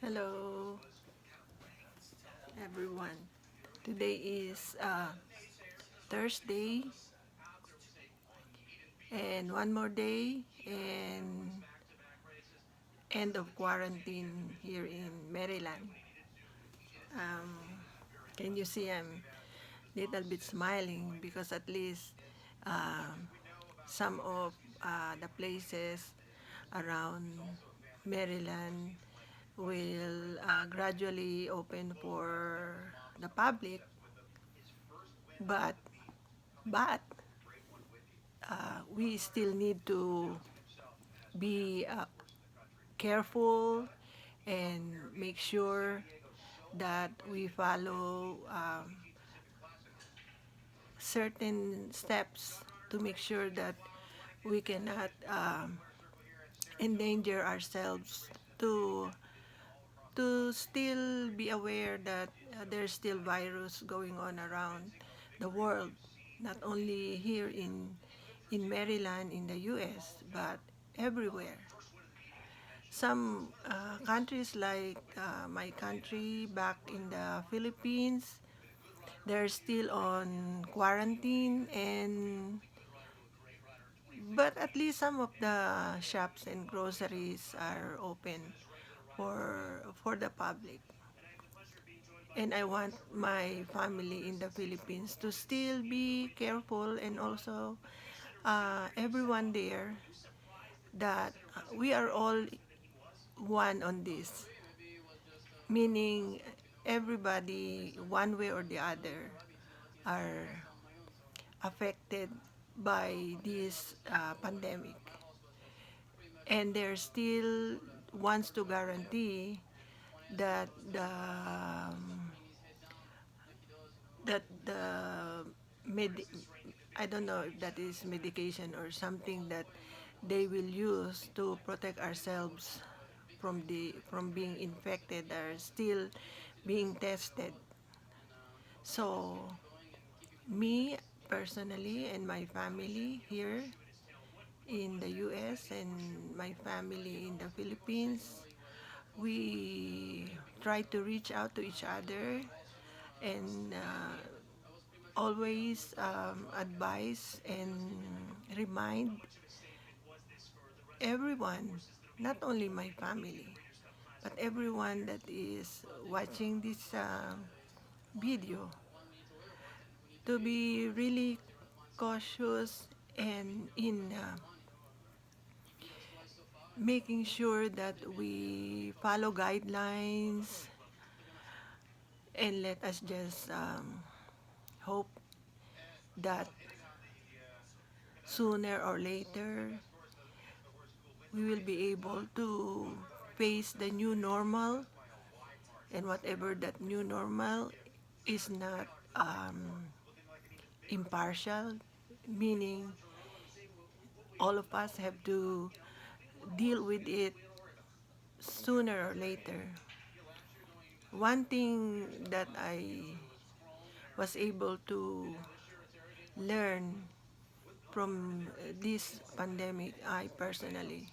Hello, everyone. Today is Thursday, and one more day, and end of quarantine here in Maryland. Um, can you see I'm little bit smiling because at least um, some of the places around Maryland will gradually open for the public, but but we still need to be careful and make sure that we follow certain steps to make sure that we cannot endanger ourselves to still be aware that there's still virus going on around the world, not only here in Maryland in the US, but everywhere. Some countries like my country back in the Philippines, they're still on quarantine, and but at least some of the shops and groceries are open for the public. And I want my family in the Philippines to still be careful, and also everyone there, that we are all one on this, meaning everybody, one way or the other, are affected by this pandemic. And there still wants to guarantee that the med I don't know if that is medication or something that they will use to protect ourselves from being infected are still being tested. So me personally and my family here in the US and my family in the Philippines, we try to reach out to each other and always advise and remind everyone, not only my family, but everyone that is watching this video, to be really cautious and in making sure that we follow guidelines, and let us just hope that sooner or later we will be able to face the new normal, and whatever that new normal is not impartial, meaning all of us have to deal with it sooner or later. One thing that I was able to learn from this pandemic, I personally,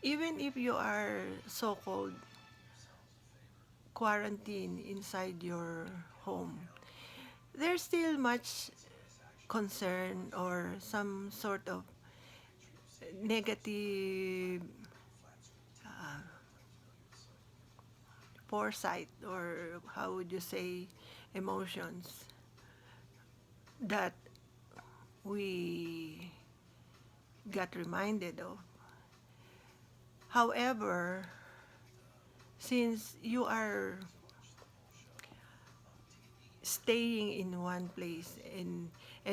even if you are so-called quarantine inside your home, there's still much concern or some sort of negative foresight, or how would you say, emotions that we got reminded of. However, since you are staying in one place, and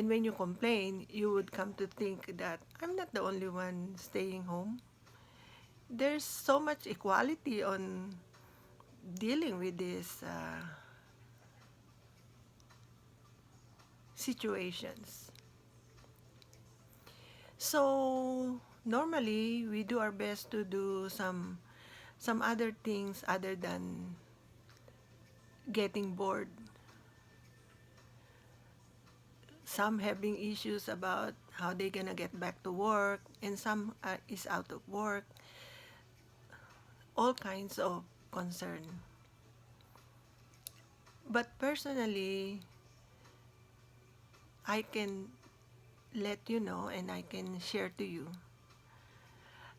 when you complain, you would come to think that I'm not the only one staying home. There's so much equality on dealing with these situations. So normally we do our best to do some other things other than getting bored. Some having issues about how they gonna get back to work, and some is out of work. all kinds of concern. But personally, I can let you know and I can share to you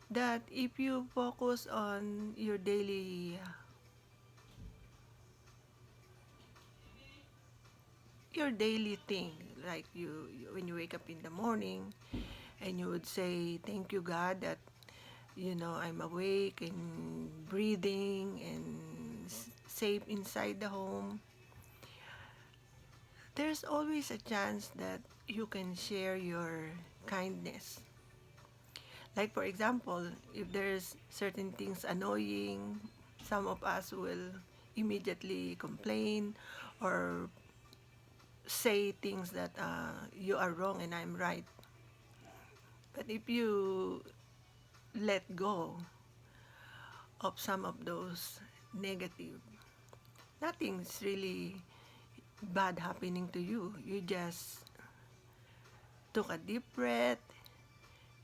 that if you focus on your daily thing, like when you wake up in the morning and you would say thank you God that I'm awake and breathing and safe inside the home. There's always a chance that you can share your kindness. Like for example, if there's certain things annoying, some of us will immediately complain or say things that you are wrong and I'm right. But if you let go of some of those negative, nothing's really bad happening to you. You just took a deep breath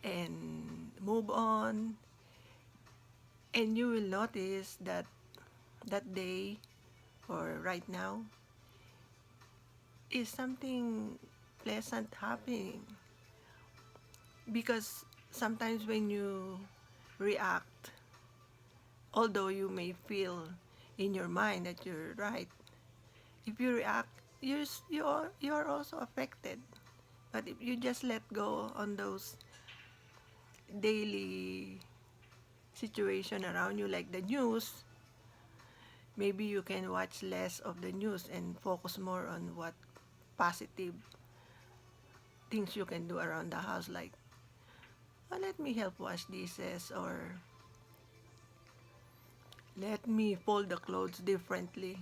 and move on, and you will notice that that day or right now is something pleasant happening, because sometimes when you react, although you may feel in your mind that you're right, if you react, you're also affected. But if you just let go on those daily situation around you, like the news, maybe you can watch less of the news and focus more on what positive things you can do around the house, like, oh, let me help wash dishes, or let me fold the clothes differently.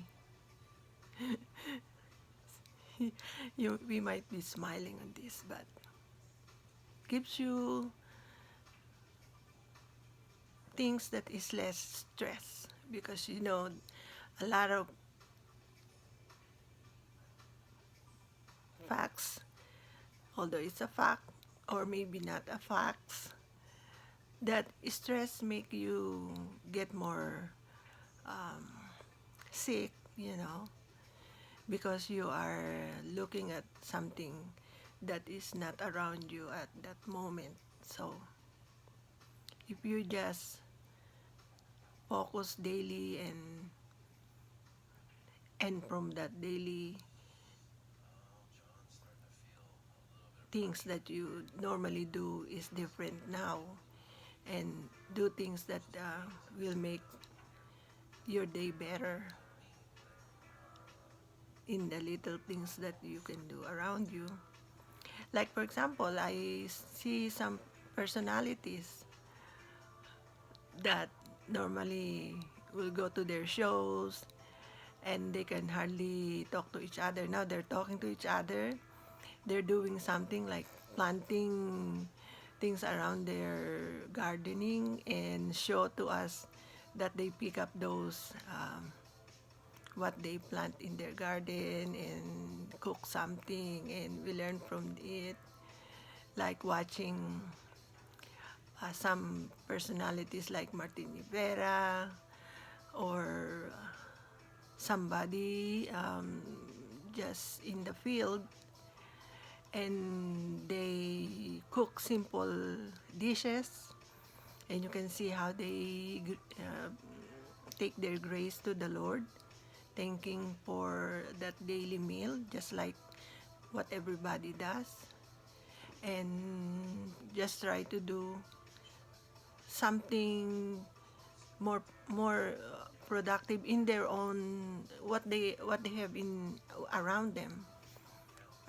We might be smiling on this, but gives you things that is less stress, because a lot of facts, although it's a fact or maybe not a fact, that stress make you get more sick, because you are looking at something that is not around you at that moment. So if you just focus daily, and from that daily things that you normally do is different now, and do things that will make your day better in the little things that you can do around you. Like for example, I see some personalities that normally will go to their shows and they can hardly talk to each other. Now they're talking to each other. They're doing something like planting things around their gardening and show to us that they pick up those what they plant in their garden and cook something, and we learn from it, like watching some personalities like Martin Rivera, or somebody just in the field, and they cook simple dishes, and you can see how they take their grace to the Lord, thanking for that daily meal, just like what everybody does, and just try to do something more productive in their own, what they have in around them.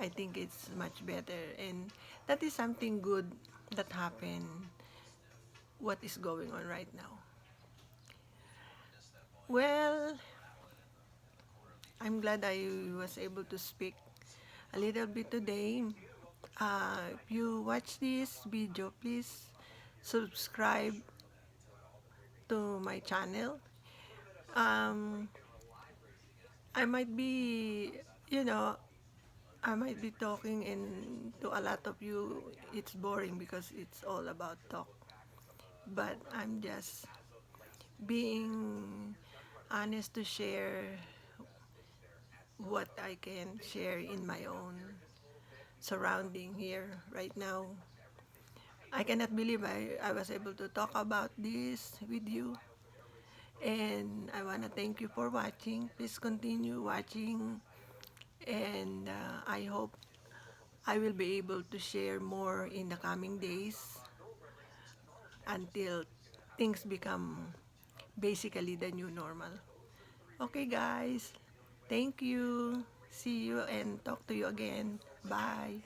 I think it's much better, and that is something good that happened. What is going on right now? Well, I'm glad I was able to speak a little bit today. If you watch this video, please subscribe to my channel. Um, I might be, you know, I might be talking, and to a lot of you, it's boring because it's all about talk. But I'm just being honest to share what I can share in my own surrounding here right now. I cannot believe I was able to talk about this with you. And I want to thank you for watching. Please continue watching. And I hope I will be able to share more in the coming days until things become basically the new normal. Okay, guys. Thank you. See you and talk to you again. Bye.